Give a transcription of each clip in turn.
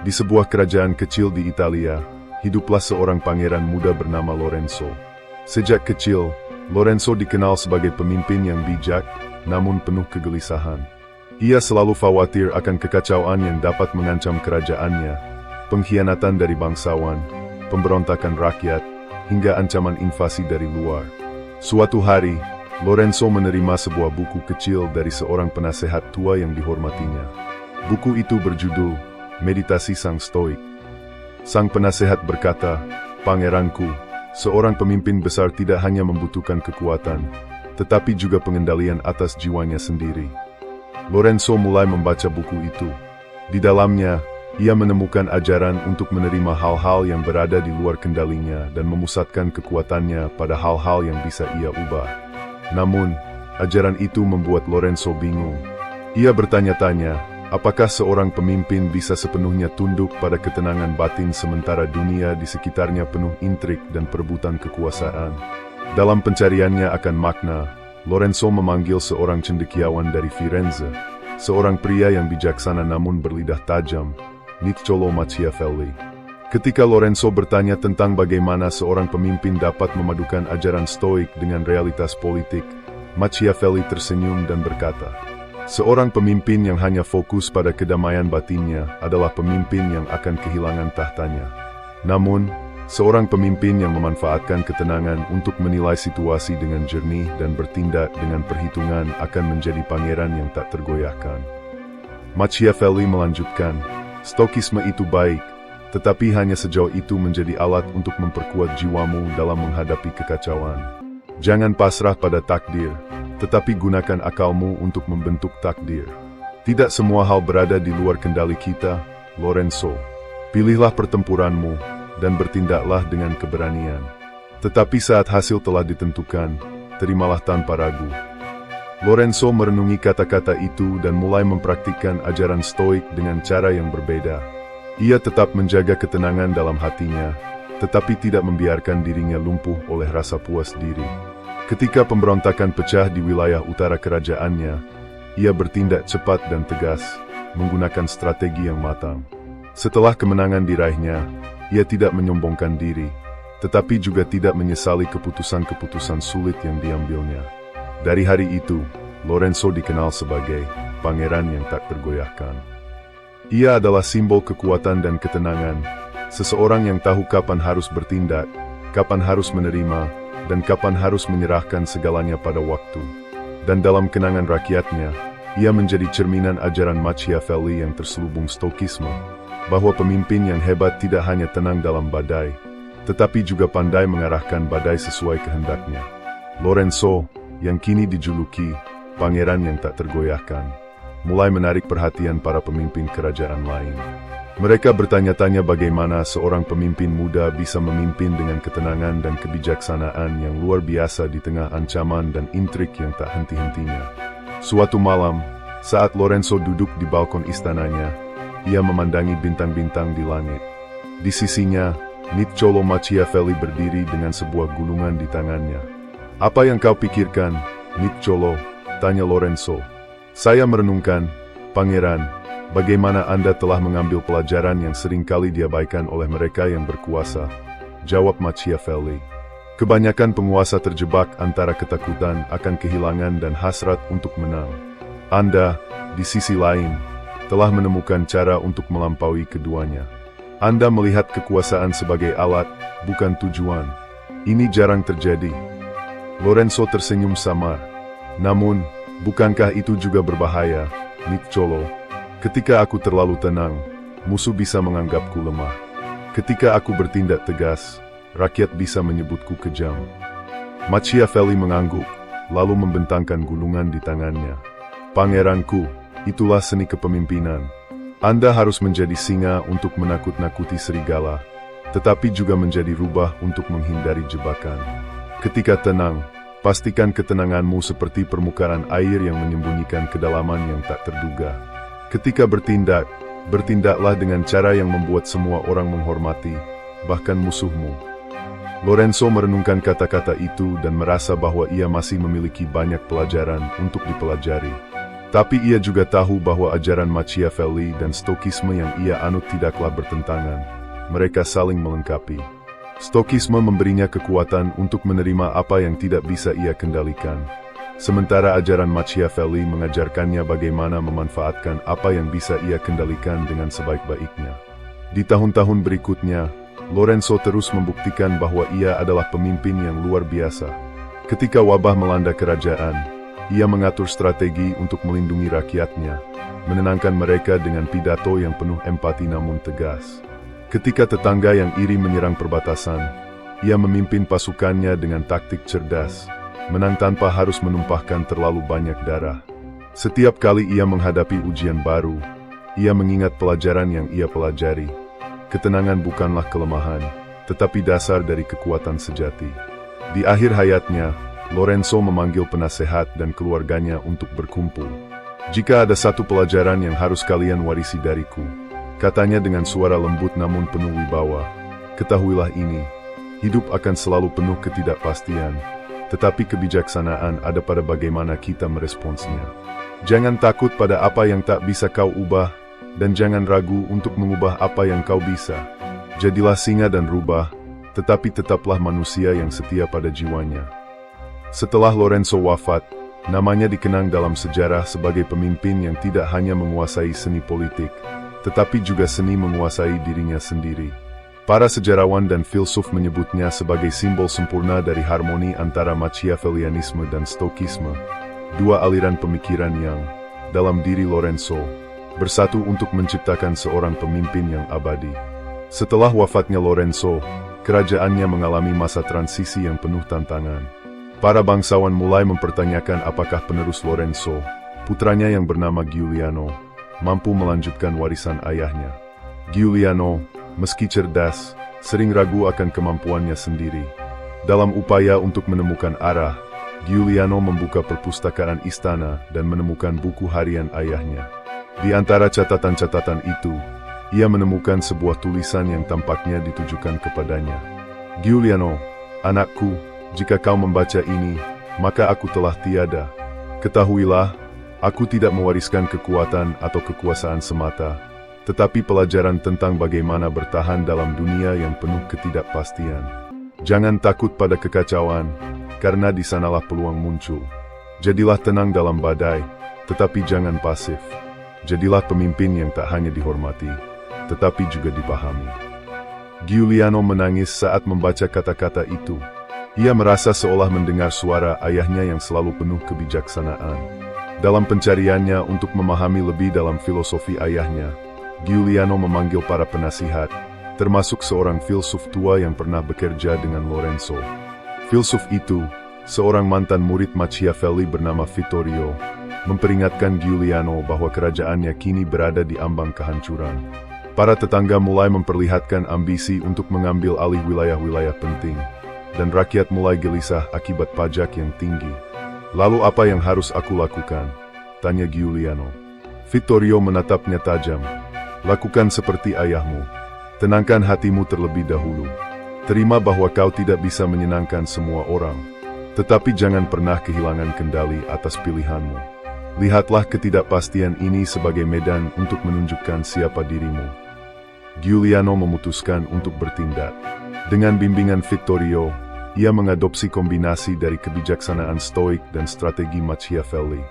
Di sebuah kerajaan kecil di Italia, hiduplah seorang pangeran muda bernama Lorenzo. Sejak kecil, Lorenzo dikenal sebagai pemimpin yang bijak, namun penuh kegelisahan. Ia selalu khawatir akan kekacauan yang dapat mengancam kerajaannya, pengkhianatan dari bangsawan, pemberontakan rakyat, hingga ancaman invasi dari luar. Suatu hari, Lorenzo menerima sebuah buku kecil dari seorang penasehat tua yang dihormatinya. Buku itu berjudul Meditasi Sang Stoik. Sang penasehat berkata, "Pangeranku, seorang pemimpin besar tidak hanya membutuhkan kekuatan, tetapi juga pengendalian atas jiwanya sendiri." Lorenzo mulai membaca buku itu. Di dalamnya, ia menemukan ajaran untuk menerima hal-hal yang berada di luar kendalinya dan memusatkan kekuatannya pada hal-hal yang bisa ia ubah. Namun, ajaran itu membuat Lorenzo bingung. Ia bertanya-tanya, apakah seorang pemimpin bisa sepenuhnya tunduk pada ketenangan batin sementara dunia di sekitarnya penuh intrik dan perebutan kekuasaan? Dalam pencariannya akan makna, Lorenzo memanggil seorang cendekiawan dari Firenze, seorang pria yang bijaksana namun berlidah tajam, Niccolò Machiavelli. Ketika Lorenzo bertanya tentang bagaimana seorang pemimpin dapat memadukan ajaran stoik dengan realitas politik, Machiavelli tersenyum dan berkata, "Seorang pemimpin yang hanya fokus pada kedamaian batinnya adalah pemimpin yang akan kehilangan tahtanya. Namun, seorang pemimpin yang memanfaatkan ketenangan untuk menilai situasi dengan jernih dan bertindak dengan perhitungan akan menjadi pangeran yang tak tergoyahkan." Machiavelli melanjutkan, "Stokisme itu baik, tetapi hanya sejauh itu menjadi alat untuk memperkuat jiwamu dalam menghadapi kekacauan. Jangan pasrah pada takdir, tetapi gunakan akalmu untuk membentuk takdir. Tidak semua hal berada di luar kendali kita, Lorenzo. Pilihlah pertempuranmu, dan bertindaklah dengan keberanian. Tetapi saat hasil telah ditentukan, terimalah tanpa ragu." Lorenzo merenungi kata-kata itu dan mulai mempraktikkan ajaran stoik dengan cara yang berbeda. Ia tetap menjaga ketenangan dalam hatinya, tetapi tidak membiarkan dirinya lumpuh oleh rasa puas diri. Ketika pemberontakan pecah di wilayah utara kerajaannya, ia bertindak cepat dan tegas, menggunakan strategi yang matang. Setelah kemenangan diraihnya, ia tidak menyombongkan diri, tetapi juga tidak menyesali keputusan-keputusan sulit yang diambilnya. Dari hari itu, Lorenzo dikenal sebagai pangeran yang tak tergoyahkan. Ia adalah simbol kekuatan dan ketenangan, seseorang yang tahu kapan harus bertindak, kapan harus menerima, dan kapan harus menyerahkan segalanya pada waktu. Dan dalam kenangan rakyatnya, ia menjadi cerminan ajaran Machiavelli yang terselubung stokisme, bahwa pemimpin yang hebat tidak hanya tenang dalam badai, tetapi juga pandai mengarahkan badai sesuai kehendaknya. Lorenzo, yang kini dijuluki pangeran yang tak tergoyahkan, mulai menarik perhatian para pemimpin kerajaan lain. Mereka bertanya-tanya bagaimana seorang pemimpin muda bisa memimpin dengan ketenangan dan kebijaksanaan yang luar biasa di tengah ancaman dan intrik yang tak henti-hentinya. Suatu malam, saat Lorenzo duduk di balkon istananya, ia memandangi bintang-bintang di langit. Di sisinya, Niccolò Machiavelli berdiri dengan sebuah gulungan di tangannya. "Apa yang kau pikirkan, Niccolò?" tanya Lorenzo. "Saya merenungkan, Pangeran, bagaimana Anda telah mengambil pelajaran yang seringkali diabaikan oleh mereka yang berkuasa," jawab Machiavelli. "Kebanyakan penguasa terjebak antara ketakutan akan kehilangan dan hasrat untuk menang. Anda, di sisi lain, telah menemukan cara untuk melampaui keduanya. Anda melihat kekuasaan sebagai alat, bukan tujuan. Ini jarang terjadi." Lorenzo tersenyum samar. "Namun, bukankah itu juga berbahaya, Niccolò? Ketika aku terlalu tenang, musuh bisa menganggapku lemah. Ketika aku bertindak tegas, rakyat bisa menyebutku kejam." Machiavelli mengangguk, lalu membentangkan gulungan di tangannya. "Pangeranku, itulah seni kepemimpinan. Anda harus menjadi singa untuk menakut-nakuti serigala, tetapi juga menjadi rubah untuk menghindari jebakan. Ketika tenang, pastikan ketenanganmu seperti permukaan air yang menyembunyikan kedalaman yang tak terduga. Ketika bertindak, bertindaklah dengan cara yang membuat semua orang menghormati, bahkan musuhmu." Lorenzo merenungkan kata-kata itu dan merasa bahwa ia masih memiliki banyak pelajaran untuk dipelajari. Tapi ia juga tahu bahwa ajaran Machiavelli dan Stokisme yang ia anut tidaklah bertentangan. Mereka saling melengkapi. Stokisme memberinya kekuatan untuk menerima apa yang tidak bisa ia kendalikan. Sementara ajaran Machiavelli mengajarkannya bagaimana memanfaatkan apa yang bisa ia kendalikan dengan sebaik-baiknya. Di tahun-tahun berikutnya, Lorenzo terus membuktikan bahwa ia adalah pemimpin yang luar biasa. Ketika wabah melanda kerajaan, ia mengatur strategi untuk melindungi rakyatnya, menenangkan mereka dengan pidato yang penuh empati namun tegas. Ketika tetangga yang iri menyerang perbatasan, ia memimpin pasukannya dengan taktik cerdas, menang tanpa harus menumpahkan terlalu banyak darah. Setiap kali ia menghadapi ujian baru, ia mengingat pelajaran yang ia pelajari. Ketenangan bukanlah kelemahan, tetapi dasar dari kekuatan sejati. Di akhir hayatnya, Lorenzo memanggil penasehat dan keluarganya untuk berkumpul. "Jika ada satu pelajaran yang harus kalian warisi dariku," katanya dengan suara lembut namun penuh wibawa, "ketahuilah ini, hidup akan selalu penuh ketidakpastian, tetapi kebijaksanaan ada pada bagaimana kita meresponsnya. Jangan takut pada apa yang tak bisa kau ubah, dan jangan ragu untuk mengubah apa yang kau bisa. Jadilah singa dan rubah, tetapi tetaplah manusia yang setia pada jiwanya." Setelah Lorenzo wafat, namanya dikenang dalam sejarah sebagai pemimpin yang tidak hanya menguasai seni politik, tetapi juga seni menguasai dirinya sendiri. Para sejarawan dan filsuf menyebutnya sebagai simbol sempurna dari harmoni antara Machiavellianisme dan Stokisme, dua aliran pemikiran yang, dalam diri Lorenzo, bersatu untuk menciptakan seorang pemimpin yang abadi. Setelah wafatnya Lorenzo, kerajaannya mengalami masa transisi yang penuh tantangan. Para bangsawan mulai mempertanyakan apakah penerus Lorenzo, putranya yang bernama Giuliano, mampu melanjutkan warisan ayahnya. Giuliano, meski cerdas, sering ragu akan kemampuannya sendiri. Dalam upaya untuk menemukan arah, Giuliano membuka perpustakaan istana dan menemukan buku harian ayahnya. Di antara catatan-catatan itu, ia menemukan sebuah tulisan yang tampaknya ditujukan kepadanya. "Giuliano, anakku, jika kau membaca ini, maka aku telah tiada. Ketahuilah, aku tidak mewariskan kekuatan atau kekuasaan semata, tetapi pelajaran tentang bagaimana bertahan dalam dunia yang penuh ketidakpastian. Jangan takut pada kekacauan, karena di sanalah peluang muncul. Jadilah tenang dalam badai, tetapi jangan pasif. Jadilah pemimpin yang tak hanya dihormati, tetapi juga dipahami." Giuliano menangis saat membaca kata-kata itu. Ia merasa seolah mendengar suara ayahnya yang selalu penuh kebijaksanaan. Dalam pencariannya untuk memahami lebih dalam filosofi ayahnya, Giuliano memanggil para penasihat, termasuk seorang filsuf tua yang pernah bekerja dengan Lorenzo. Filsuf itu, seorang mantan murid Machiavelli bernama Vittorio, memperingatkan Giuliano bahwa kerajaannya kini berada di ambang kehancuran. Para tetangga mulai memperlihatkan ambisi untuk mengambil alih wilayah-wilayah penting, dan rakyat mulai gelisah akibat pajak yang tinggi. "Lalu apa yang harus aku lakukan?" tanya Giuliano. Vittorio menatapnya tajam. "Lakukan seperti ayahmu. Tenangkan hatimu terlebih dahulu. Terima bahwa kau tidak bisa menyenangkan semua orang. Tetapi jangan pernah kehilangan kendali atas pilihanmu. Lihatlah ketidakpastian ini sebagai medan untuk menunjukkan siapa dirimu." Giuliano memutuskan untuk bertindak. Dengan bimbingan Vittorio, ia mengadopsi kombinasi dari kebijaksanaan Stoik dan strategi Machiavelli.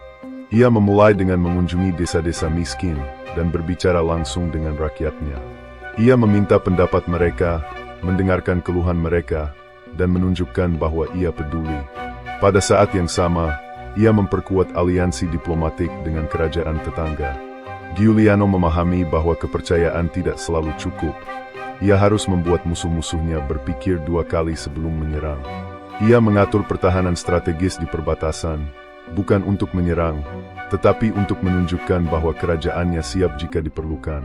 Ia memulai dengan mengunjungi desa-desa miskin dan berbicara langsung dengan rakyatnya. Ia meminta pendapat mereka, mendengarkan keluhan mereka, dan menunjukkan bahwa ia peduli. Pada saat yang sama, ia memperkuat aliansi diplomatik dengan kerajaan tetangga. Giuliano memahami bahwa kepercayaan tidak selalu cukup. Ia harus membuat musuh-musuhnya berpikir dua kali sebelum menyerang. Ia mengatur pertahanan strategis di perbatasan, bukan untuk menyerang, tetapi untuk menunjukkan bahwa kerajaannya siap jika diperlukan.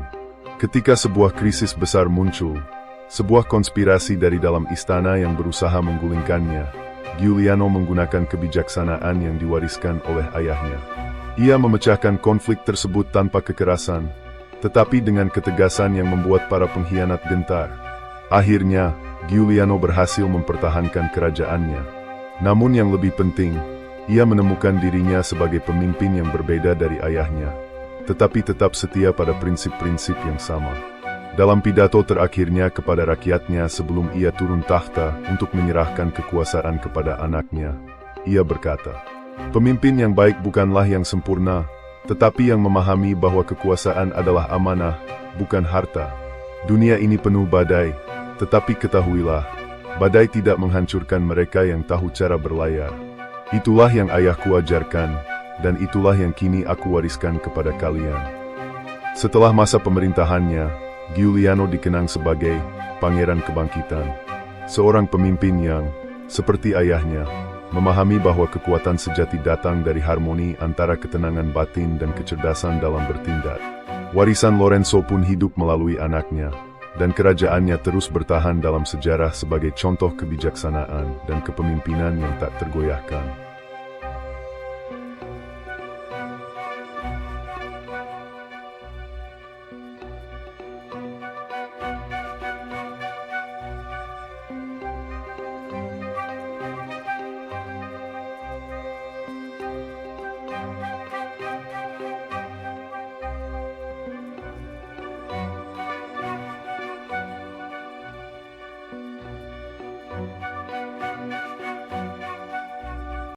Ketika sebuah krisis besar muncul, sebuah konspirasi dari dalam istana yang berusaha menggulingkannya, Giuliano menggunakan kebijaksanaan yang diwariskan oleh ayahnya. Ia memecahkan konflik tersebut tanpa kekerasan, tetapi dengan ketegasan yang membuat para pengkhianat gentar. Akhirnya, Giuliano berhasil mempertahankan kerajaannya. Namun yang lebih penting, Ia menemukan dirinya sebagai pemimpin yang berbeda dari ayahnya, tetapi tetap setia pada prinsip-prinsip yang sama. Dalam pidato terakhirnya kepada rakyatnya sebelum ia turun tahta untuk menyerahkan kekuasaan kepada anaknya, ia berkata, "Pemimpin yang baik bukanlah yang sempurna, tetapi yang memahami bahwa kekuasaan adalah amanah, bukan harta. Dunia ini penuh badai, tetapi ketahuilah, badai tidak menghancurkan mereka yang tahu cara berlayar. Itulah yang ayahku ajarkan, dan itulah yang kini aku wariskan kepada kalian." Setelah masa pemerintahannya, Giuliano dikenang sebagai Pangeran Kebangkitan, seorang pemimpin yang, seperti ayahnya, memahami bahwa kekuatan sejati datang dari harmoni antara ketenangan batin dan kecerdasan dalam bertindak. Warisan Lorenzo pun hidup melalui anaknya, dan kerajaannya terus bertahan dalam sejarah sebagai contoh kebijaksanaan dan kepemimpinan yang tak tergoyahkan.